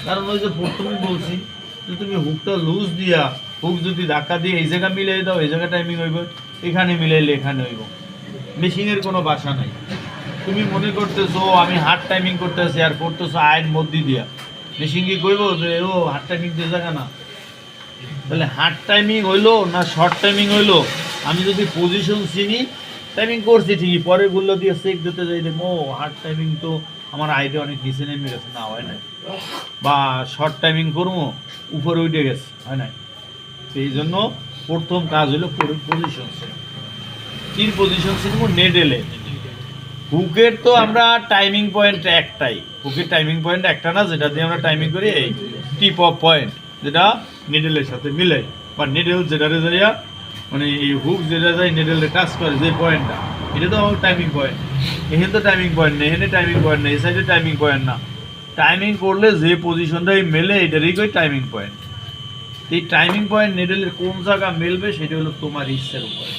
কারণ ওই যে প্রথমে বলছি যে তুমি হুকটা লুজ দিয়া হুক যদি ধাক্কা দিয়ে এই জায়গা মিলাই দাও এই জায়গা টাইমিং হইব, এখানে মিলাইলে এখানে হইব। মেশিনের কোনো বাসা নাই। তুমি মনে করতেছো আমি হার্ড টাইমিং করতেছি আর করতেছো আয়ের মধ্যে দিয়া, মেশিন কি কইব যে ও হার্ড টাইমিং দিয়ে জায়গা না? তাহলে হার্ড টাইমিং হইলো না শর্ট টাইমিং হইলো, আমি যদি পজিশন চিনি টাইমিং করছি ঠিকই, পরের গুলো দিয়ে চেক দিতে যাই দেখবো ও হার্ড টাইমিং তো আমার আইডিয়া অনেক নিচে নেমে গেছে, না হয় নাই। বা শর্ট টাইমিং করবো উপরে উঠে গেছে, হয় নাই। সেই জন্য প্রথম কাজ হলো পজিশন চিনি। কি পজিশন চিনবো? নেডেলে। হুকের তো আমরা টাইমিং পয়েন্ট একটাই, হুকের টাইমিং পয়েন্ট একটা না, যেটা দিয়ে আমরা টাইমিং করি এই টিপ অফ পয়েন্ট, যেটা নিডেলের সাথে মিলাই, বা নিডেল যেটারে যাইয়া মানে এই হুক যেটা যায় নিডেলে টাচ করে যে পয়েন্টটা, এটা তো আমার টাইমিং পয়েন্ট। এখানে তো টাইমিং পয়েন্ট নেই, এখানে টাইমিং পয়েন্ট নেই, এই সাইডে টাইমিং পয়েন্ট না। টাইমিং করলে যে পজিশনটাই মেলে এটারই কই টাইমিং পয়েন্ট। এই টাইমিং পয়েন্ট নিডেলের কোন জায়গা মেলবে সেটা হলো তোমার ইচ্ছার উপরে,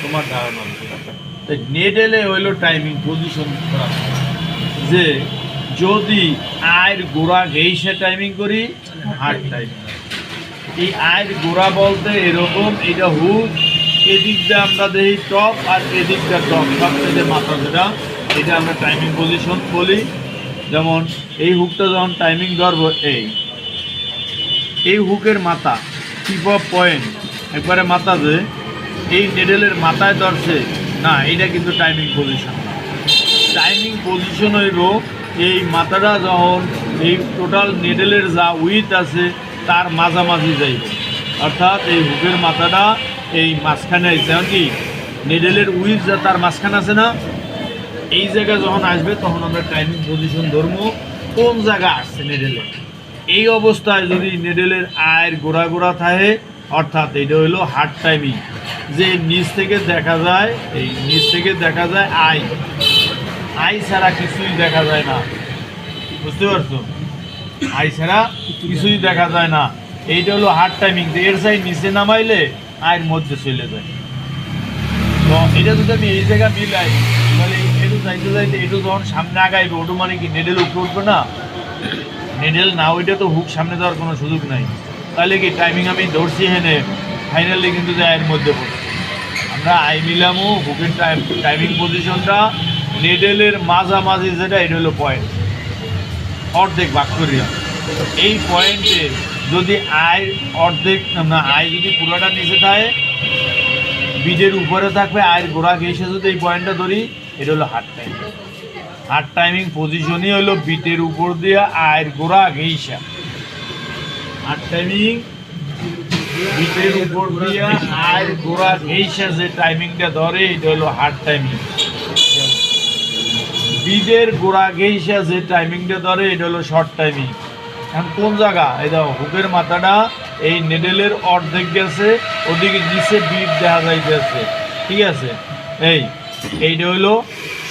তোমার ধারণার উপরে। তাই নেডেলে হইলো টাইমিং পজিশন করা, যে যদি আয়ের গোড়া ঘেইসে টাইমিং করি হার্ড টাইমিং। এই আয়ের গোড়া বলতে এরকম, এটা হুক এদিক দিয়ে আমরা দেখি টপ আর এদিক দিয়ে টপ, সবচেয়ে মাথা যেটা, এটা আমরা টাইমিং পজিশন বলি। যেমন এই হুকটা যখন টাইমিং ধরবো, এই হুকের মাথা টিপ অফ পয়েন্ট একবারে মাথা, যে এই নেডেলের মাথায় ধরছে না, এটা কিন্তু টাইমিং পজিশন না। টাইমিং পজিশন হইব এই মাথাটা যখন এই টোটাল নেডেলের যা উইথ আছে তার মাঝামাঝি যাইব, অর্থাৎ এই হুকের মাথাটা এই মাঝখানে আসছে, এমন কি নেডেলের উইথ যা তার মাঝখানে আছে না, এই জায়গায় যখন আসবে তখন আমরা টাইমিং পজিশন ধরবো কোন জায়গা আসছে নেডেলে। এই অবস্থায় যদি নেডেলের আয়ের গোড়া গোড়া থাকে, অর্থাৎ এটা হইলো হার্ড টাইমিং, যে নিচ থেকে দেখা যায়, এই নিচ থেকে দেখা যায় আই ছাড়া কিছুই দেখা যায় না, বুঝতে পারছো? আই ছাড়া কিছুই দেখা যায় না, এইটা হলো হার্ড টাইমিং। এর সাইড নিচে নামাইলে আয়ের মধ্যে চলে যায়। তো এটা যদি আমি এই জায়গা মিলাই, তাহলে একটু যাইতে যাইতে একটু যখন সামনে আগাইবে, ওটু মানে কি নেডেল উপরে উঠবে না? নেডেল না ওইটা তো হুক সামনে দেওয়ার কোনো সুযোগ নাই। তাহলে কি টাইমিং আমি ধরছি হেনে, ফাইনালি কিন্তু যে আয়ের মধ্যে পড়ছে। আমরা আই মিলামও হুকের টাইমিং পজিশনটা নেডেলের মাঝামাঝি যেটা, এটা হলো পয়েন্ট, অর্ধেক ভাগ করিয়া। এই পয়েন্টে যদি আয়ের অর্ধেক না, আয় যদি পুরোটা নিচে থাকে, বিডের উপরে থাকবে, আয়ের গোড়া ঘেসে যদি এই পয়েন্টটা ধরি, এটা হলো হার্ড টাইমিং। হার্ড টাইমিং পজিশনই হলো বিটের উপর দিয়ে আয়ের গোড়া ঘেইসা। হার্ড টাইমিং বিটের উপর দিয়ে আয়ের গোড়া ঘেইসা যে টাইমিংটা ধরে, এটা হলো হার্ড টাইমিং। বিটের গোড়া ঘেইসা যে টাইমিংটা ধরে, এটা হলো শর্ট টাইমিং। এখন কোন জায়গা? এই দেখো হুকের মাথাটা এই নেডেলের অর্ধেক গেছে, ওদিকে নিচে বিট দেখা যাইতেছে, ঠিক আছে? এইটা হইলো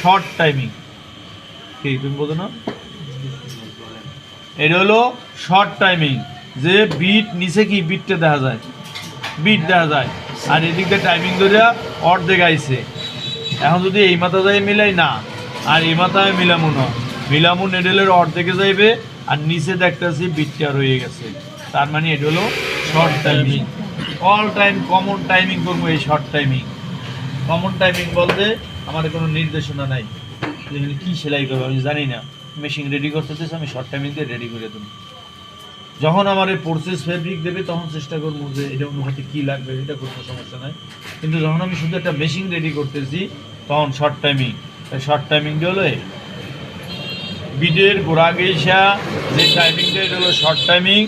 শর্ট টাইমিং। কি তুমি বোঝো না? এটা হলো শর্ট টাইমিং, যে বিট নিচে কি বিটটা দেখা যায়, বিট দেখা যায়, আর এদিকে টাইমিং ধরে অর্ধেক আইছে। এখন যদি এই মাথা যায় মিলাই না, আর এই মাথায় মিলামু না, মিলামু নেডেলের অর্ধেকে যাইবে, আর নিচে দেখতেছি বিটটা রয়ে গেছে, তার মানে এটা হলো short timing. All time common timing করবো এই শর্ট টাইমিং। কমন টাইমিং বলতে আমার কোনো নির্দেশনা নাই, এখানে কী সেলাই করবো আমি জানি না, মেশিন রেডি করতে চাইছি, আমি শর্ট টাইমিং দিয়ে রেডি করে দেবো। যখন আমার এই প্রসেস ফেব্রিক দেবে তখন চেষ্টা করবো যে এটা অনুপাতে কী লাগবে, এটা করতে সমস্যা নাই। কিন্তু যখন আমি শুধু একটা মেশিন রেডি করতেছি তখন শর্ট টাইমিং। শর্ট টাইমিংটা হলো বিডের গোড়া ঘেইসা যে টাইমিংটা, এটা হলো শর্ট টাইমিং।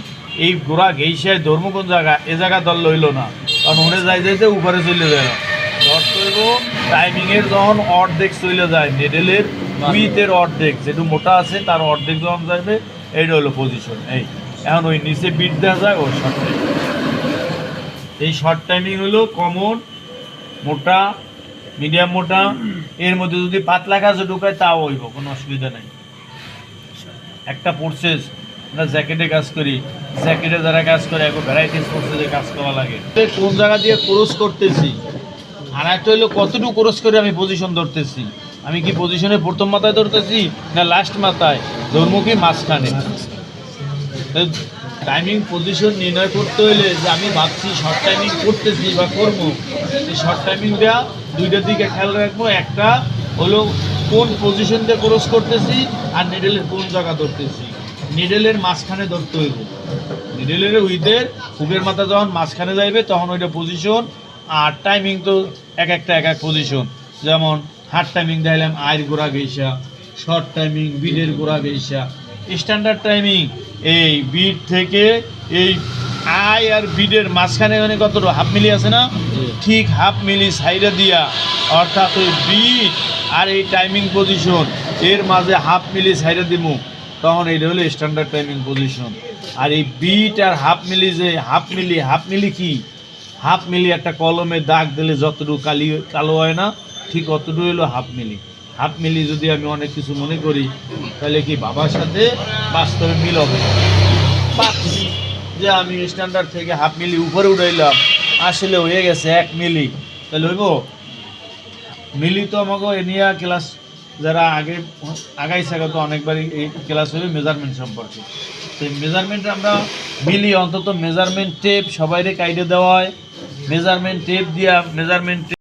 এই গোড়া ঘেইসায় ধর্ম কোন জায়গা, এ জায়গা দল লইল না, কারণ ওরে যাই যাইতে উপরে চলে যায়, ধরতে হইব টাইমিংয়ের যখন অর্ধেক চলে যায়, নেডেলের উইথের অর্ধেক, যেটু মোটা আছে তার অর্ধেক যখন যাবে, এইটা হলো পজিশন। এখন ওই নিচে বিট দেওয়া যায়, ও শর্ট টাইমিং। এই শর্ট টাইমিং হলো কমন, মোটা, মিডিয়াম মোটা, এর মধ্যে যদি পাতলা কাজও ঢুকায় তাও হইব, কোনো অসুবিধা নেই। একটা প্রসেস আমরা জ্যাকেটে কাজ করি, জ্যাকেটে যারা কাজ করে এখন ভ্যারাইটিস প্রসেসে কাজ করা লাগে, কোন জায়গা দিয়ে ক্রস করতেছি, আর একটা হইলো কতটুকু ক্রস করে আমি পজিশন ধরতেছি, আমি কি পজিশনে প্রথম মাথায় ধরতেছি না লাস্ট মাথায়, ধর্ম কি মাঝখানে, টাইমিং পজিশন নির্ণয় করতে হলে যে আমি ভাবছি শর্ট টাইমিং করতেছি বা করবো, এই শর্ট টাইমিংটা দুইটার দিকে খেয়াল রাখবো। একটা হলো কোন পজিশন দিয়ে ক্রস করতেছি আর নিডেলের কোন জায়গা ধরতেছি। নিডেলের মাঝখানে ধরতে হইব, নিডেলের উইথের হুকের মাথা যখন মাঝখানে যাইবে তখন ওইটা পজিশন। আর টাইমিং তো এক একটা এক এক পজিশন, যেমন হার্ড টাইমিং দিলাম আয়ের গোড়া গেইসা, শর্ট টাইমিং বিডের গোড়া গেইসা। স্ট্যান্ডার্ড টাইমিং এই বিড থেকে এই আই আর বিডের মাঝখানে মানে কত হাফ মিলি আছে না, ঠিক হাফ মিলি সাইডে দিয়া, অর্থাৎ ওই বিড আর এই টাইমিং পজিশন এর মাঝে হাফ মিলি সাইডে দিব, তখন এইটা হলো স্ট্যান্ডার্ড টাইমিং পজিশন। আর এই বিট আর হাফ মিলি যে হাফ মিলি কি, হাফ মিলি একটা কলমে দাগ দিলে যতটুকু কালো হয় না, ঠিক অতটুকু হলো হাফ মিলি। হাফ মিলি যদি আমি অনেক কিছু মনে করি তাহলে কি বাবার সাথে বাস্তবে মিল হবে। পাচ্ছি যে আমি স্ট্যান্ডার্ড থেকে হাফ মিলি উপরে উঠাইলাম, আসলে হয়ে গেছে 1 মিলি, তাহলে হইব মিলি। তো আমাকে এনিয়া ক্লাস যারা আগাইছে তো অনেকবারই এই ক্লাস হইবে মেজারমেন্ট সম্পর্কে। সেই মেজারমেন্টে আমরা মিলি অন্তত মেজারমেন্ট টেপ সবাইরে কাইডে দেওয়া হয়, মেজারমেন্ট টেপ দিয়া মেজারমেন্ট